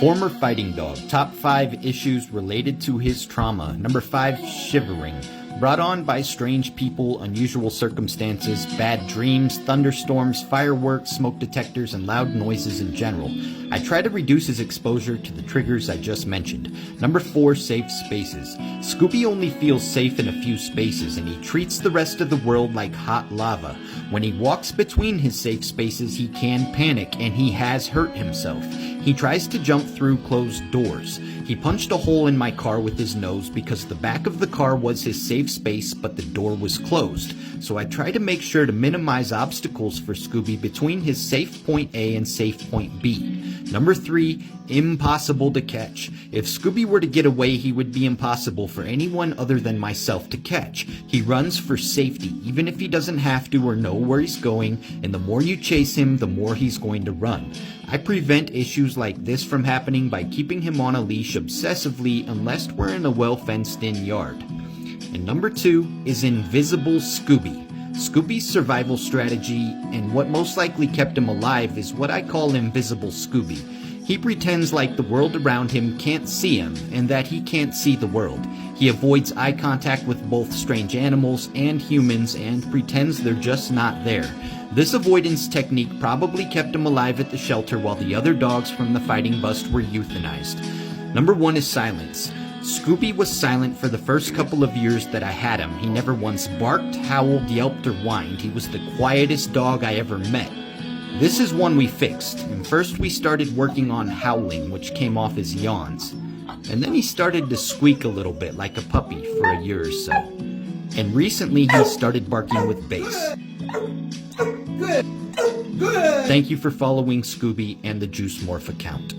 Former fighting dog. Top 5 issues related to his trauma. Number 5, shivering. Brought on by strange people, unusual circumstances, bad dreams, thunderstorms, fireworks, smoke detectors, and loud noises in general. I try to reduce his exposure to the triggers I just mentioned. Number 4, safe spaces. Scooby only feels safe in a few spaces, and he treats the rest of the world like hot lava. When he walks between his safe spaces, he can panic, and he has hurt himself. He tries to jump through closed doors. He punched a hole in my car with his nose because the back of the car was his safe space, but the door was closed. So I try to make sure to minimize obstacles for Scooby between his safe point A and safe point B. Number 3, impossible to catch. If Scooby were to get away, he would be impossible for anyone other than myself to catch. He runs for safety, even if he doesn't have to or know where he's going, and the more you chase him, the more he's going to run. I prevent issues like this from happening by keeping him on a leash obsessively unless we're in a well-fenced-in yard. And number 2 is Invisible Scooby. Scooby's survival strategy, and what most likely kept him alive, is what I call Invisible Scooby. He pretends like the world around him can't see him, and that he can't see the world. He avoids eye contact with both strange animals and humans, and pretends they're just not there. This avoidance technique probably kept him alive at the shelter while the other dogs from the fighting bust were euthanized. Number 1 is silence. Scooby was silent for the first couple of years that I had him. He never once barked, howled, yelped, or whined. He was the quietest dog I ever met. This is one we fixed, and first we started working on howling, which came off as yawns. And then he started to squeak a little bit like a puppy for a year or so. And recently he started barking with bass. Good. Thank you for following Scooby and the Juice Morph account.